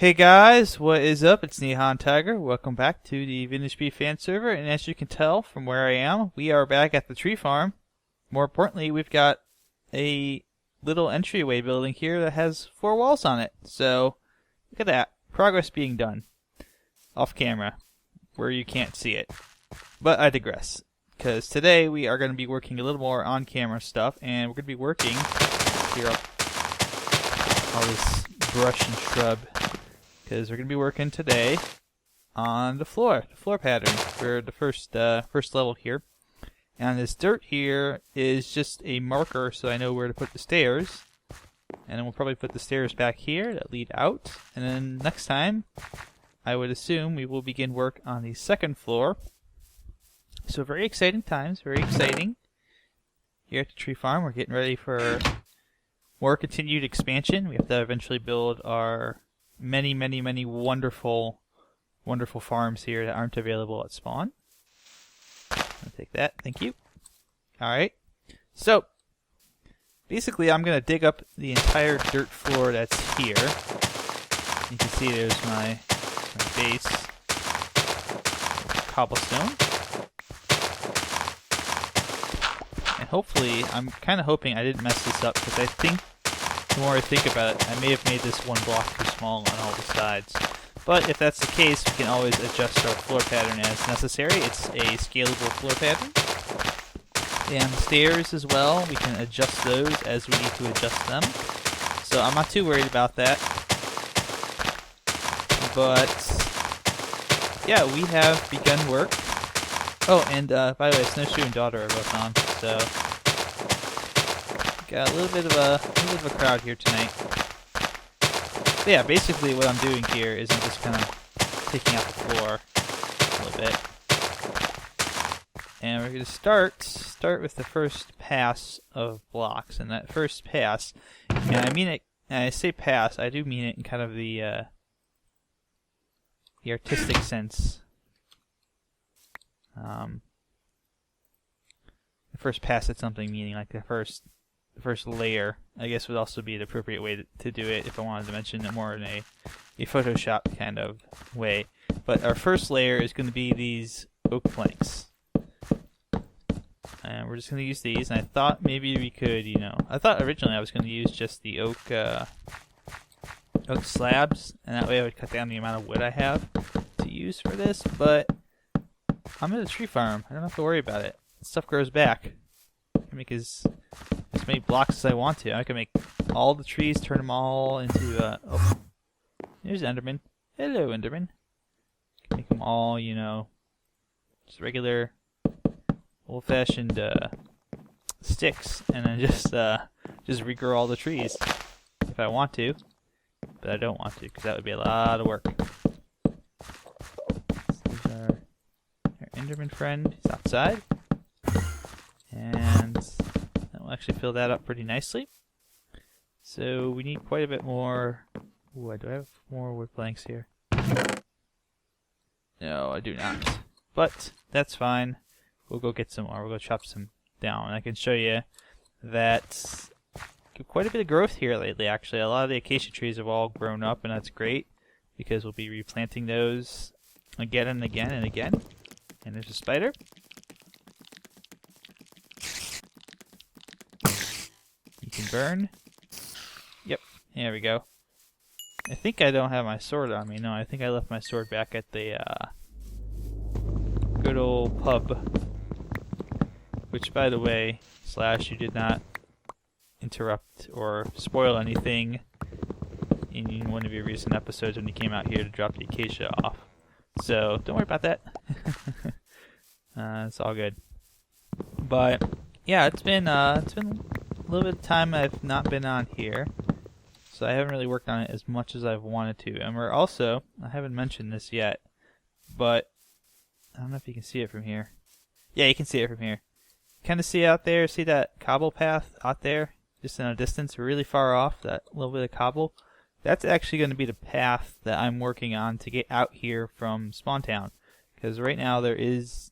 Hey guys, what is up? It's NihonTiger. Welcome back to the VintageBeef Fan Server, and as you can tell from where I am, we are back at the tree farm. More importantly, we've got a little entryway building here that has 4 walls on it. So, look at that. Progress being done. Off camera, where you can't see it. But I digress, because today we are going to be working a little more on-camera stuff, and we're going to be working here up all this brush and shrub. Because we're going to be working today on the floor pattern for the first level here. And this dirt here is just a marker so I know where to put the stairs. And then we'll probably put the stairs back here that lead out. And then next time, I would assume we will begin work on the second floor. So very exciting times, very exciting. Here at the tree farm, we're getting ready for more continued expansion. We have to eventually build our many wonderful farms here that aren't available at spawn. I'll take that, thank you. Alright, so basically I'm going to dig up the entire dirt floor that's here. You can see there's my base cobblestone. And hopefully, I'm kind of hoping I didn't mess this up, because I think the more I think about it, I may have made this one block too small on all the sides. But if that's the case, we can always adjust our floor pattern as necessary. It's a scalable floor pattern. And the stairs as well, we can adjust those as we need to adjust them. So I'm not too worried about that. But yeah, we have begun work. Oh, and by the way, Snowshoe and Daughter are both on, so got a little bit of a crowd here tonight. But yeah, basically what I'm doing here is I'm just kind of taking out the floor a little bit, and we're going to start with the first pass of blocks. And that first pass, and I mean it. And I say pass, I do mean it in kind of the artistic sense. The first pass at something, meaning like the first layer, I guess, would also be the appropriate way to do it if I wanted to mention it more in a Photoshop kind of way. But our first layer is going to be these oak planks. And we're just going to use these, and I thought maybe we could, I thought originally I was going to use just the oak slabs, and that way I would cut down the amount of wood I have to use for this, but I'm at a tree farm. I don't have to worry about it. Stuff grows back. I can make as many blocks as I want to. I can make all the trees, turn them all into, oh, there's Enderman. Hello, Enderman. I can make them all, just regular, old-fashioned, sticks, and then just regrow all the trees if I want to. But I don't want to, because that would be a lot of work. These are our Enderman friend. He's outside. And that will actually fill that up pretty nicely. So we need quite a bit more. Ooh, do I have more wood planks here? No, I do not. But that's fine. We'll go get some more. We'll go chop some down. And I can show you that quite a bit of growth here lately, actually. A lot of the acacia trees have all grown up, and that's great, because we'll be replanting those again and again and again. And there's a spider. You can burn. Yep, there we go. I think I don't have my sword on me. No, I think I left my sword back at the good old pub. Which, by the way, Slash, you did not interrupt or spoil anything in one of your recent episodes when you came out here to drop the acacia off. So don't worry about that. It's all good. But yeah, it's been a little bit of time I've not been on here, so I haven't really worked on it as much as I've wanted to. And we're also, I haven't mentioned this yet, but I don't know if you can see it from here. Yeah, you can see it from here. Kind of see out there, see that cobble path out there, just in a distance, really far off, that little bit of cobble? That's actually going to be the path that I'm working on to get out here from Spawn Town. Because right now there's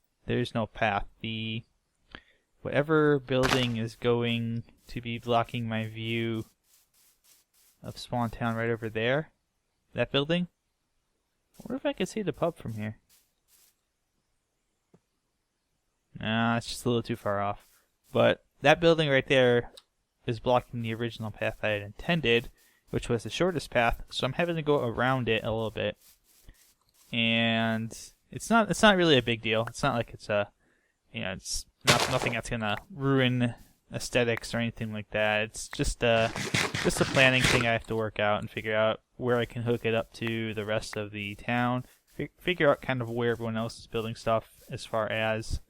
no path. Whatever building is going to be blocking my view of Spawn Town right over there, that building. I wonder if I can see the pub from here. Nah, it's just a little too far off. But that building right there is blocking the original path I had intended, which was the shortest path, so I'm having to go around it a little bit. And it's not really a big deal. It's not like it's it's nothing that's gonna ruin aesthetics or anything like that. It's just a planning thing I have to work out and figure out where I can hook it up to the rest of the town. Figure out kind of where everyone else is building stuff as far as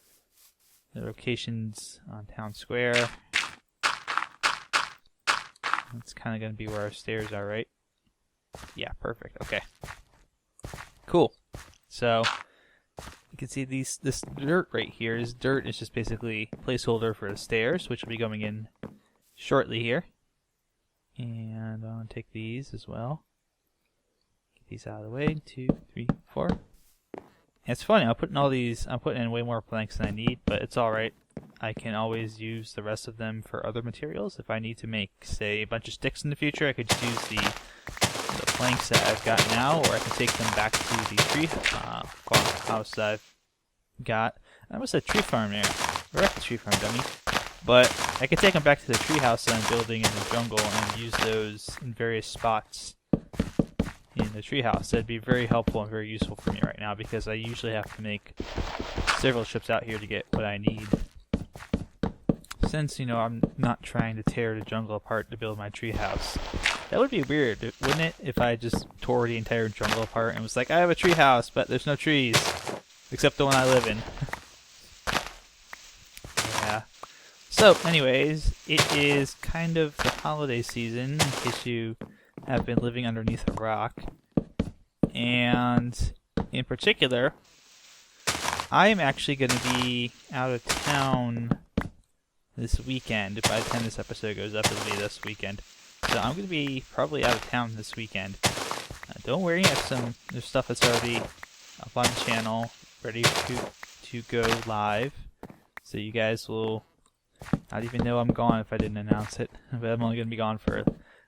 the locations on town square. That's kind of going to be where our stairs are, right? Yeah, perfect. Okay. Cool. So you can see this dirt right here. This dirt is just basically placeholder for the stairs, which will be going in shortly here. And I'm going to take these as well. Get these out of the way. 2, 3, 4. And it's funny, I'm putting in way more planks than I need, but it's alright. I can always use the rest of them for other materials. If I need to make, say, a bunch of sticks in the future, I could just use the planks that I've got now, or I can take them back to the tree house that I've got. I almost said tree farm there. We're at the tree farm, dummy. But I could take them back to the tree house that I'm building in the jungle and use those in various spots in the treehouse. That'd be very helpful and very useful for me right now because I usually have to make several trips out here to get what I need. Since, I'm not trying to tear the jungle apart to build my treehouse. That would be weird, wouldn't it, if I just tore the entire jungle apart and was like, I have a treehouse, but there's no trees, except the one I live in. Yeah. So, anyways, it is kind of the holiday season, in case you have been living underneath a rock. And in particular, I am actually going to be out of town this weekend. By the time this episode goes up, it'll be this weekend. So I'm going to be probably out of town this weekend. Don't worry, there's stuff that's already up on the channel, ready to go live. So you guys will not even know I'm gone if I didn't announce it. But I'm only going to be gone for a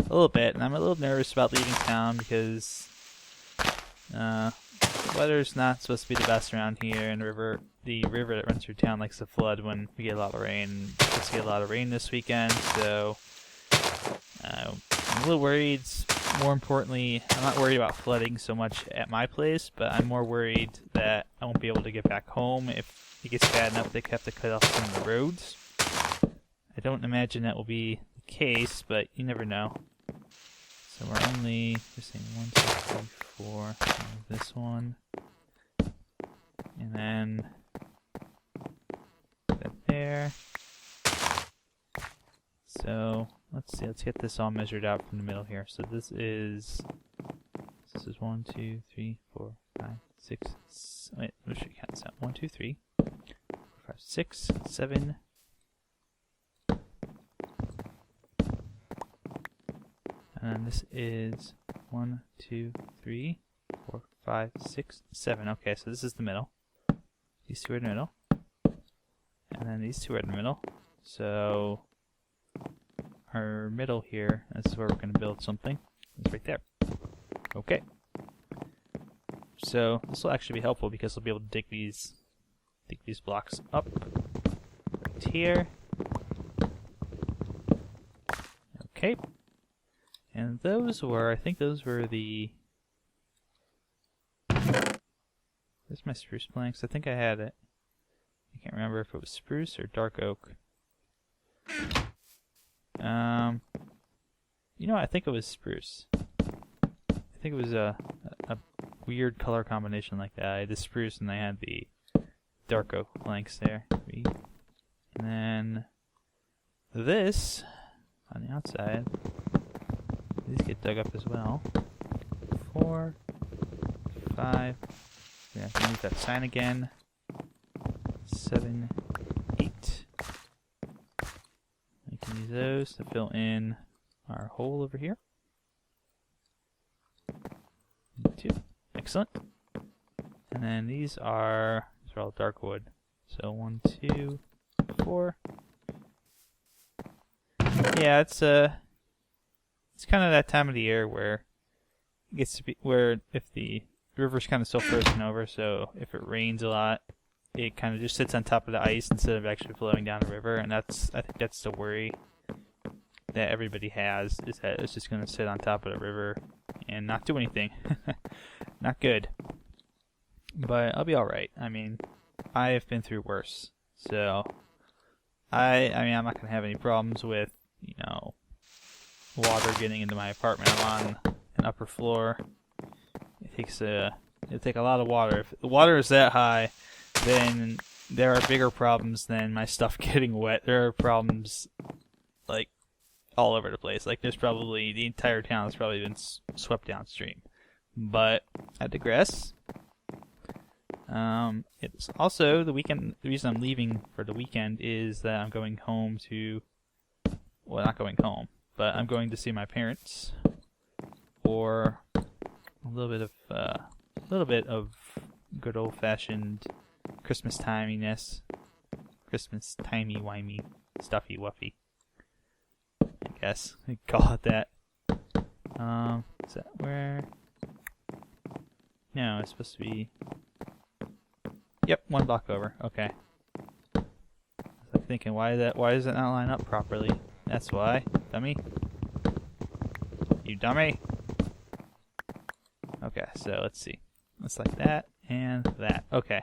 little bit, and I'm a little nervous about leaving town because the weather's not supposed to be the best around here, and the river that runs through town likes to flood when we get a lot of rain. We're supposed to get a lot of rain this weekend, so I'm a little worried. More importantly, I'm not worried about flooding so much at my place, but I'm more worried that I won't be able to get back home if it gets bad enough they have to cut off some of the roads. I don't imagine that will be the case, but you never know. So we're only just saying 1, 2, 3, 4. This one, and then that there. So let's see. Let's get this all measured out from the middle here. So this is 1, 2, 3, 4, 5, 6. Wait, we should count this out. 1, 2, 3, 4, 5, 6, 7. And this is 1, 2, 3, 4, 5, 6, 7. Okay, so this is the middle. These two are in the middle. And then these two are in the middle. So our middle here, this is where we're going to build something. It's right there. Okay. So this will actually be helpful because we'll be able to dig these blocks up right here. Okay. And I think those were the... There's my spruce planks. I think I had it. I can't remember if it was spruce or dark oak. I think it was spruce. I think it was a weird color combination like that. I had the spruce and I had the dark oak planks there. 3. And then this on the outside. These get dug up as well. 4, 5. We have to move that sign again. 7, 8. We can use those to fill in our hole over here. 2. Excellent. And then these are all dark wood. So 1, 2, 4. Yeah, it's kind of that time of the year where gets to be where if the river's kind of still frozen over, so if it rains a lot, it kind of just sits on top of the ice instead of actually flowing down the river, and I think that's the worry that everybody has, is that it's just going to sit on top of the river and not do anything. Not good. But I'll be alright. I mean, I have been through worse, so I mean, I'm not going to have any problems with, you know, water getting into my apartment. I'm on an upper floor. It'll take a lot of water. If the water is that high, then there are bigger problems than my stuff getting wet. There are problems, like, all over the place. Like, there's probably, the entire town has probably been swept downstream. But I digress. It's also the weekend. The reason I'm leaving for the weekend is that I'm going home to, well, not going home, but I'm going to see my parents for a little bit of good old-fashioned Christmas timiness, Christmas timey-wimey, stuffy-wuffy, I guess we call it that. Is that where? No, it's supposed to be. Yep, 1 block over. Okay. I'm thinking, why does it not line up properly? That's why, dummy. You dummy. Okay, so let's see. It's like that and that. Okay.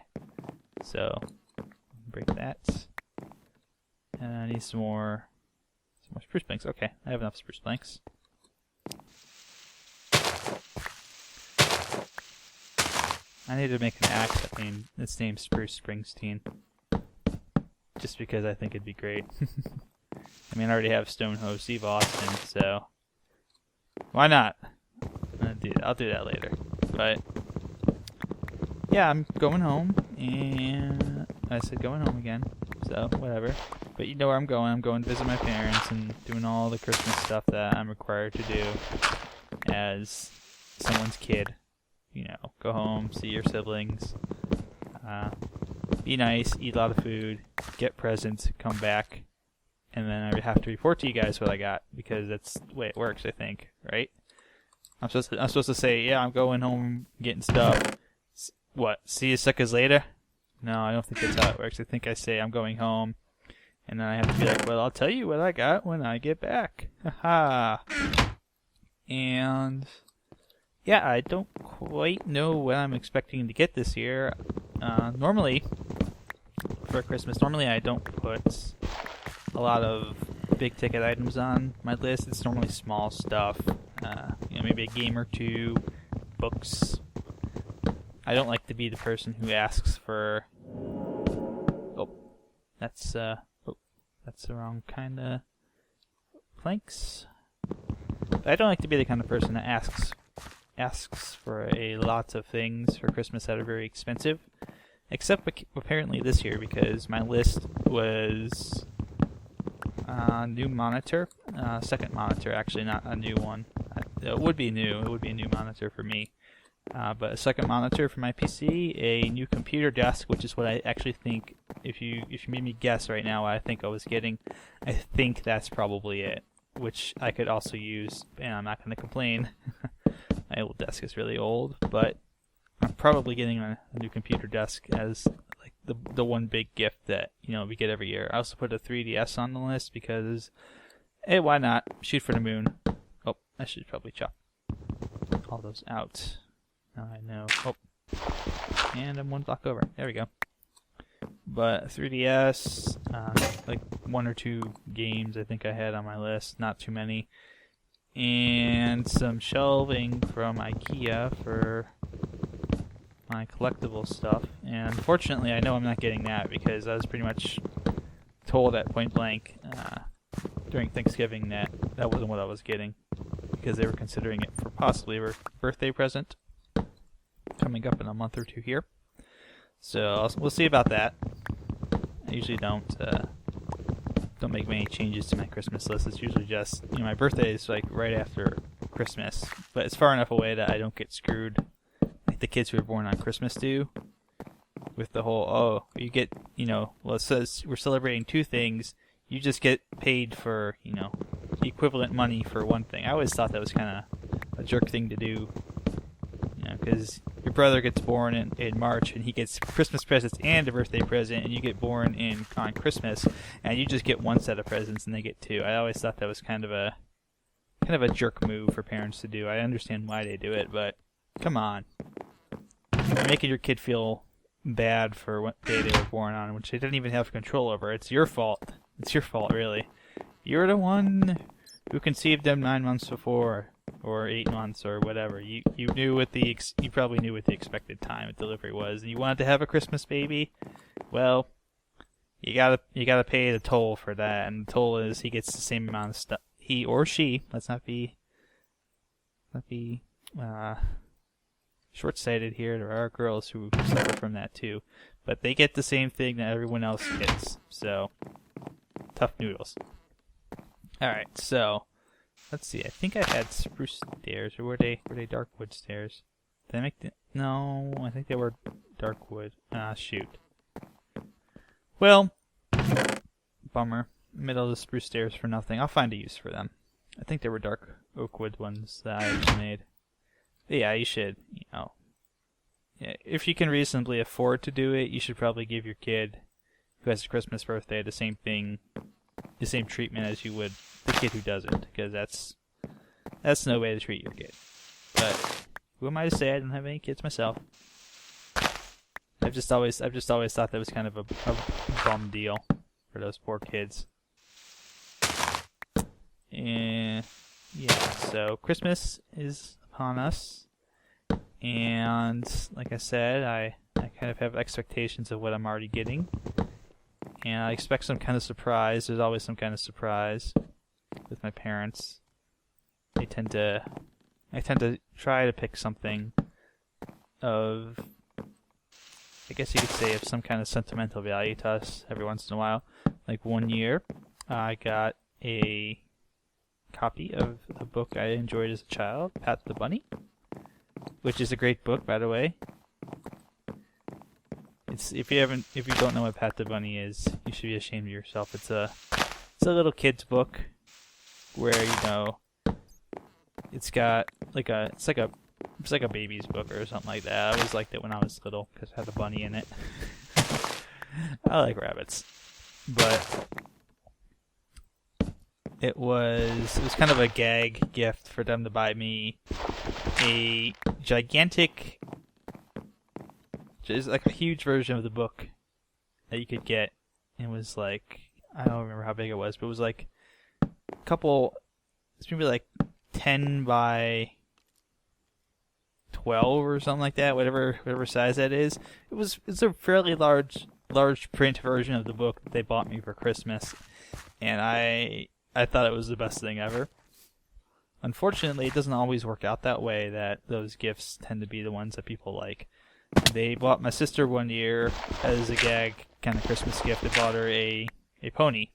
So break that. And I need some more spruce planks. Okay, I have enough spruce planks. I need to make an axe that's named Spruce Springsteen. Just because I think it'd be great. I mean, I already have Stonehoe Steve Austin, so why not? I'll do that later. But yeah, I'm going home, and I said going home again, so whatever. But you know where I'm going. I'm going to visit my parents and doing all the Christmas stuff that I'm required to do as someone's kid. You know, go home, see your siblings, be nice, eat a lot of food, get presents, come back, and then I have to report to you guys what I got, because that's the way it works, I think, right? I'm supposed to say, yeah, I'm going home, getting stuff. What? See you suckers later? No, I don't think that's how it works. I think I say I'm going home, and then I have to be like, well, I'll tell you what I got when I get back. Haha. And yeah, I don't quite know what I'm expecting to get this year. Normally, for Christmas, I don't put a lot of big ticket items on my list. It's normally small stuff. You know, maybe a game or two, books. I don't like to be the person who asks for. Oh, that's the wrong kind of planks. But I don't like to be the kind of person that asks for a lot of things for Christmas that are very expensive. Except apparently this year, because my list was new monitor, second monitor, actually, not a new one. It would be new. It would be a new monitor for me. But a second monitor for my PC, a new computer desk, which is what I actually think. If you made me guess right now what I think I was getting, I think that's probably it. Which I could also use, and I'm not going to complain. My old desk is really old, but I'm probably getting a new computer desk as like the one big gift that, you know, we get every year. I also put a 3DS on the list because, hey, why not? Shoot for the moon. Oh, I should probably chop all those out. Now I know. Oh, and I'm 1 block over. There we go. But 3DS, like 1 or 2 games I think I had on my list, not too many. And some shelving from IKEA for my collectible stuff. And unfortunately, I know I'm not getting that because I was pretty much told at point blank during Thanksgiving that that wasn't what I was getting, because they were considering it for possibly a birthday present coming up in a month or 2 here. So we'll see about that. I usually don't make many changes to my Christmas list. It's usually just, you know, my birthday is like right after Christmas, but it's far enough away that I don't get screwed like the kids who were born on Christmas do, with the whole, oh, you get, you know, well, it says we're celebrating 2 things, you just get paid for, you know, equivalent money for one thing. I always thought that was kind of a jerk thing to do, because your brother gets born in March and he gets Christmas presents and a birthday present, and you get born on Christmas and you just get one set of presents and they get two. I always thought that was kind of a jerk move for parents to do. I understand why they do it, but come on. You're making your kid feel bad for what day they were born on, which they didn't even have control over. It's your fault. It's your fault, really. You're the one who conceived them 9 months before, or 8 months, or whatever. You knew you probably knew what the expected time of delivery was, and you wanted to have a Christmas baby. Well, you gotta pay the toll for that, and the toll is he gets the same amount of stuff. He or she. Let's not be short-sighted here. There are girls who suffer from that too, but they get the same thing that everyone else gets. So, tough noodles. All right, so let's see. I think I had spruce stairs, or were they dark wood stairs? Did I make no? I think they were dark wood. Shoot. Well, bummer. Middle of the spruce stairs for nothing. I'll find a use for them. I think they were dark oak wood ones that I just made. But yeah, you should, if you can reasonably afford to do it, you should probably give your kid who has a Christmas birthday the same treatment as you would the kid who doesn't, because that's no way to treat your kid. But who am I to say? I don't have any kids myself. I've just always thought that was kind of a bum deal for those poor kids. And yeah, so Christmas is upon us, and like I said, I kind of have expectations of what I'm already getting, and I expect some kind of surprise. There's always some kind of surprise with my parents. I tend to try to pick something of, I guess you could say, of some kind of sentimental value to us every once in a while. Like one year, I got a copy of a book I enjoyed as a child, Pat the Bunny, which is a great book, by the way. It's if you don't know what Pat the Bunny is, you should be ashamed of yourself. It's a little kid's book where it's got it's like a baby's book or something like that. I always liked it when I was little because it had a bunny in it. I like rabbits, but it was kind of a gag gift for them to buy me a gigantic, just like a huge version of the book that you could get. It was like, I don't remember how big it was, but it was like it's maybe like 10 by 12 or something like that, whatever size that is. It's a fairly large print version of the book that they bought me for Christmas, and I thought it was the best thing ever. Unfortunately, it doesn't always work out that way, that those gifts tend to be the ones that people like. They bought my sister one year as a gag kind of Christmas gift. They bought her a pony.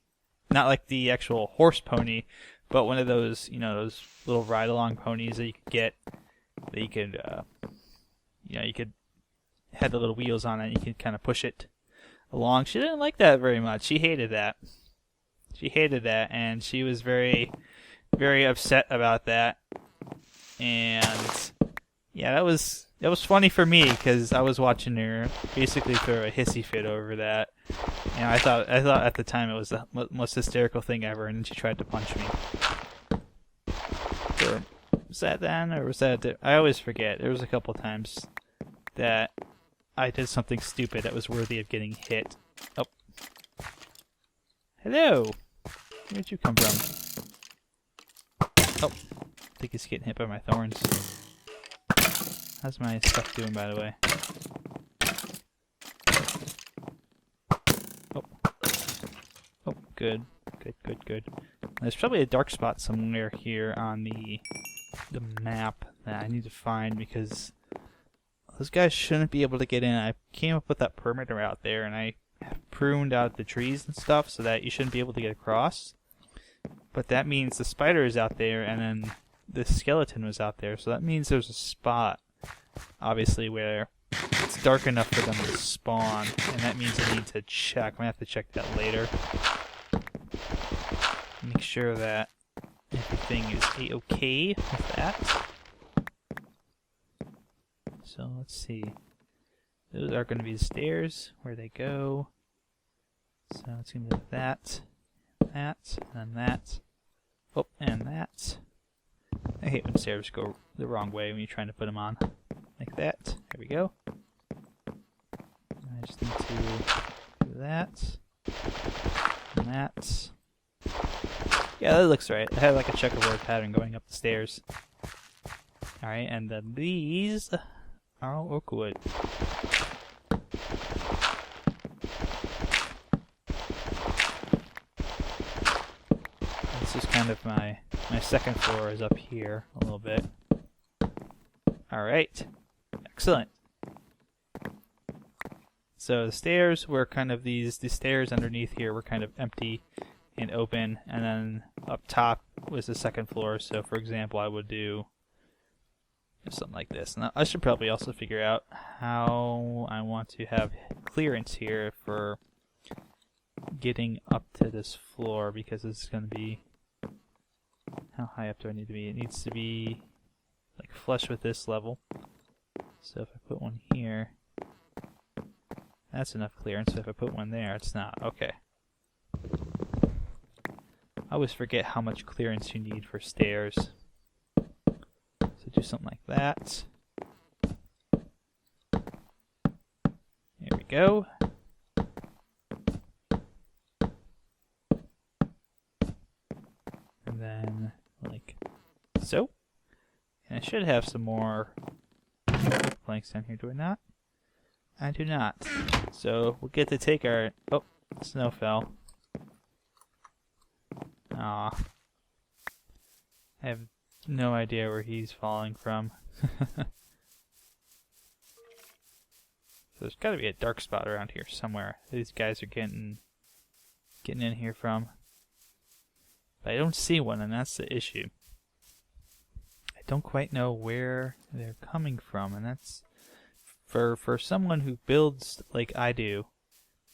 Not like the actual horse pony, but one of those, those little ride-along ponies that you could get, that you could had the little wheels on it, and you could kind of push it along. She didn't like that very much. She hated that. And she was very, very upset about that. And yeah, that was funny for me because I was watching her basically throw a hissy fit over that. And I thought at the time it was the most hysterical thing ever, and then she tried to punch me. Or was that then, or was that? I always forget. There was a couple times that I did something stupid that was worthy of getting hit. Oh. Hello! Where'd you come from? Oh. I think he's getting hit by my thorns. How's my stuff doing, by the way? Oh. Oh, good. Good. There's probably a dark spot somewhere here on the map that I need to find, because those guys shouldn't be able to get in. I came up with that perimeter out there, and I pruned out the trees and stuff so that you shouldn't be able to get across. But that means the spider is out there, and then the skeleton was out there, so that means there's a spot, obviously, where it's dark enough for them to spawn, and that means I need to check. I'm gonna have to check that later. Make sure that everything is a-okay with that. So let's see. Those are going to be the stairs where they go. So it's going to be that, that, and that. Oh, and that. I hate when stairs go the wrong way when you're trying to put them on. Like that. There we go. I just need to do that. And that. Yeah, that looks right. I have like a checkerboard pattern going up the stairs. Alright, and then these are all oak wood. This is kind of my second floor is up here a little bit. Alright. Excellent. So the stairs were kind of the stairs underneath here were kind of empty and open, and then up top was the second floor. So for example, I would do something like this. Now I should probably also figure out how I want to have clearance here for getting up to this floor, because this is going to be, how high up do I need to be? It needs to be like flush with this level. So if I put one here, that's enough clearance. If I put one there, it's not. Okay. I always forget how much clearance you need for stairs. So do something like that. There we go. And then like so. And I should have some more planks down here, do I not? I do not. So we'll get to take our... Oh, snow fell. Aw. I have no idea where he's falling from. So there's gotta be a dark spot around here somewhere. These guys are getting in here from. But I don't see one, and that's the issue. I don't quite know where they're coming from, and that's... For someone who builds like I do,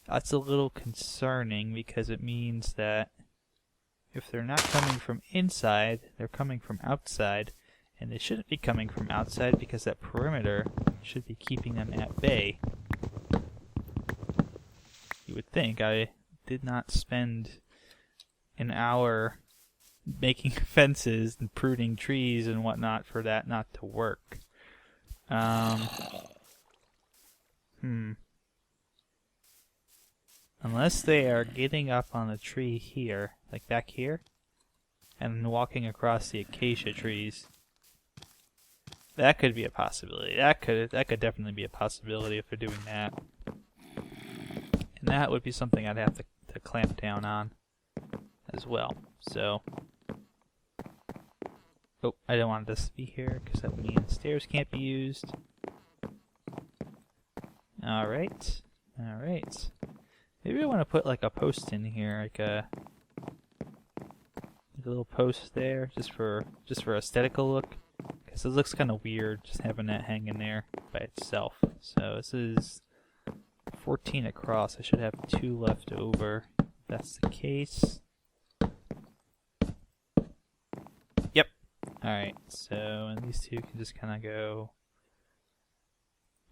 that's a little concerning, because it means that if they're not coming from inside, they're coming from outside, and they shouldn't be coming from outside because that perimeter should be keeping them at bay. You would think. I did not spend an hour making fences and pruning trees and whatnot for that not to work. Unless they are getting up on the tree here, like back here, and walking across the acacia trees. That could be a possibility. That could definitely be a possibility if they're doing that. And that would be something I'd have to clamp down on as well. So, oh, I don't want this to be here because that would mean the stairs can't be used. Alright. Alright. Maybe I want to put like a post in here, like a little post there, just for aesthetical look. Because it looks kind of weird just having that hanging there by itself. So this is 14 across. I should have 2 left over. If that's the case. Yep. Alright, so and these two can just kind of go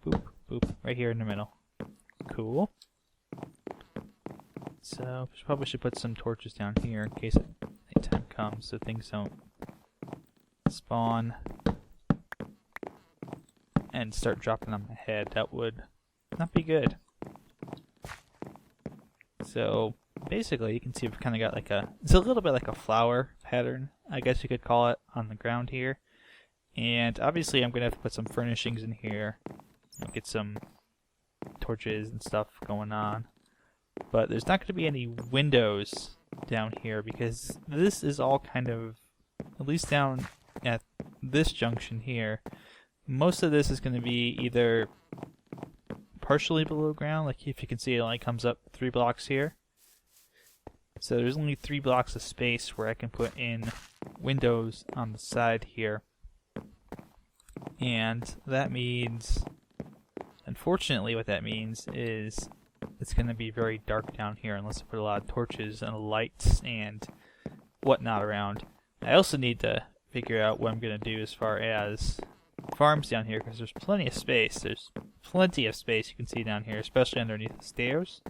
boop, boop, right here in the middle. Cool. So, probably should put some torches down here in case nighttime comes so things don't spawn and start dropping on my head. That would not be good. So, basically, you can see we've kind of got like it's a little bit like a flower pattern, I guess you could call it, on the ground here. And obviously, I'm going to have to put some furnishings in here. Get some torches and stuff going on. But there's not going to be any windows down here because this is all kind of, at least down at this junction here, most of this is going to be either partially below ground, like if you can see it only comes up 3 blocks here. So there's only 3 blocks of space where I can put in windows on the side here. And that means, unfortunately what that means is it's going to be very dark down here unless I put a lot of torches and lights and whatnot around. I also need to figure out what I'm going to do as far as farms down here because there's plenty of space. There's plenty of space you can see down here, especially underneath the stairs.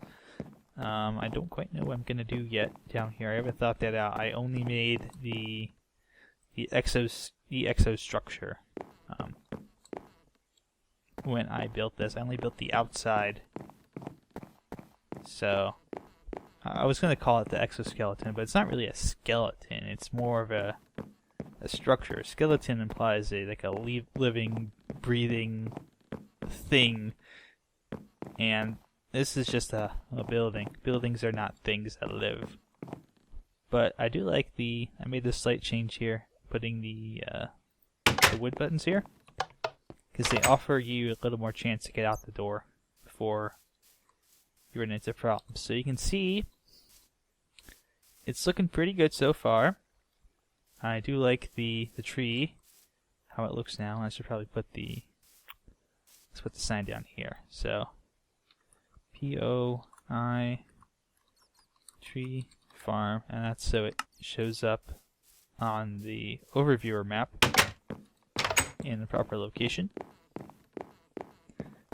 I don't quite know what I'm gonna do yet down here. I haven't thought that out. I only made the exo structure when I built this. I only built the outside. So I was gonna call it the exoskeleton, but it's not really a skeleton. It's more of a structure. Skeleton implies like a living, breathing thing, and this is just a building. Buildings are not things that live. But I do like I made this slight change here, putting the wood buttons here, because they offer you a little more chance to get out the door before you run into problems. So you can see it's looking pretty good so far. I do like the tree, how it looks now. I should probably put let's put the sign down here. So POI tree farm, and that's so it shows up on the overviewer map in the proper location.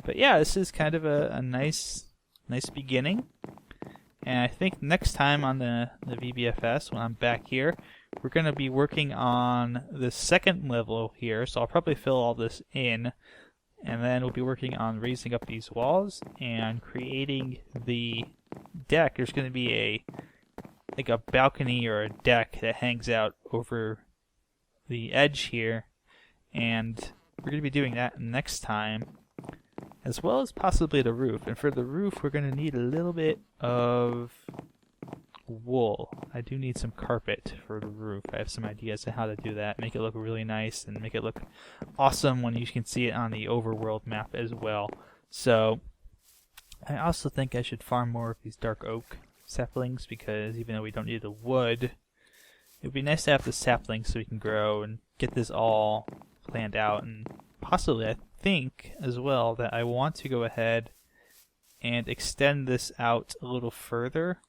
But yeah, this is kind of a nice beginning. And I think next time on the VBFS, when I'm back here, we're going to be working on the second level here. So I'll probably fill all this in, and then we'll be working on raising up these walls and creating the deck. There's going to be like a balcony or a deck that hangs out over the edge here, and we're going to be doing that next time, as well as possibly the roof. And for the roof, we're going to need a little bit of wool. I do need some carpet for the roof. I have some ideas on how to do that, make it look really nice and make it look awesome when you can see it on the overworld map as well. So I also think I should farm more of these dark oak saplings, because even though we don't need the wood, it would be nice to have the saplings so we can grow and get this all planned out. And possibly, I think as well, that I want to go ahead and extend this out a little further,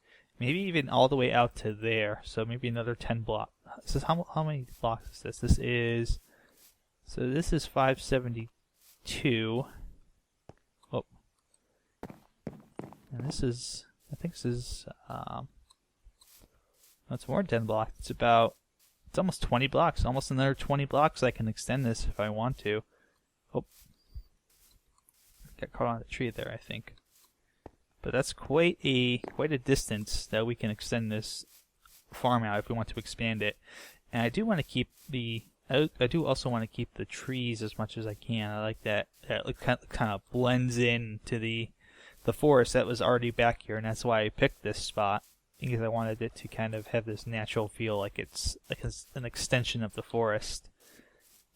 maybe even all the way out to there. So maybe another 10 blocks. This is how many blocks is this? This is 572. Oh, and this is, I think this is it's more than 10 blocks. It's almost 20 blocks. Almost another 20 blocks. I can extend this if I want to. Oh, got caught on the tree there, I think. But that's quite a distance that we can extend this farm out if we want to expand it. And I do want to keep I do also want to keep the trees as much as I can. I like that it kind of blends in to the forest that was already back here, and that's why I picked this spot, because I wanted it to kind of have this natural feel, like it's an extension of the forest,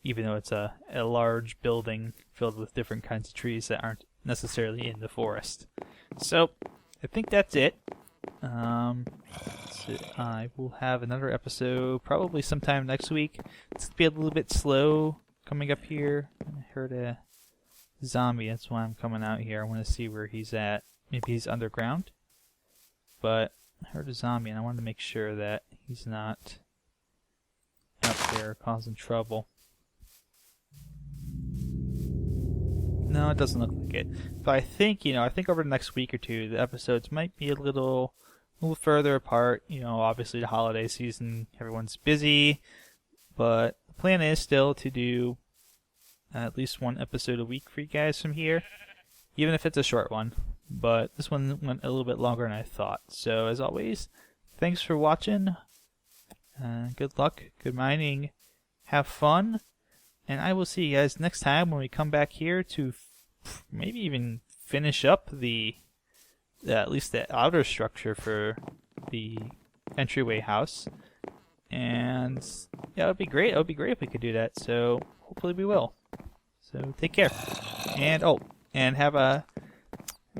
even though it's a large building filled with different kinds of trees that aren't necessarily in the forest. So I think that's it. I will have another episode probably sometime next week. It's going to be a little bit slow coming up here. I heard a zombie, that's why I'm coming out here. I want to see where he's at. Maybe he's underground. But I heard a zombie, and I wanted to make sure that he's not out there causing trouble. No, it doesn't look like it. But I think over the next week or two, the episodes might be a little further apart. Obviously the holiday season, everyone's busy, but the plan is still to do at least one episode a week for you guys from here, even if it's a short one. But this one went a little bit longer than I thought. So as always, thanks for watching. Good luck, good mining, have fun. And I will see you guys next time when we come back here to maybe even finish up at least the outer structure for the entryway house. And yeah, it would be great. It would be great if we could do that. So hopefully we will. So take care. And have a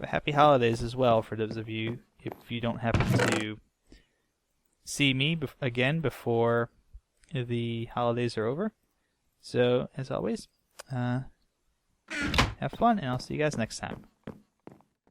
happy holidays as well for those of you, if you don't happen to see me again before the holidays are over. So, as always, have fun, and I'll see you guys next time.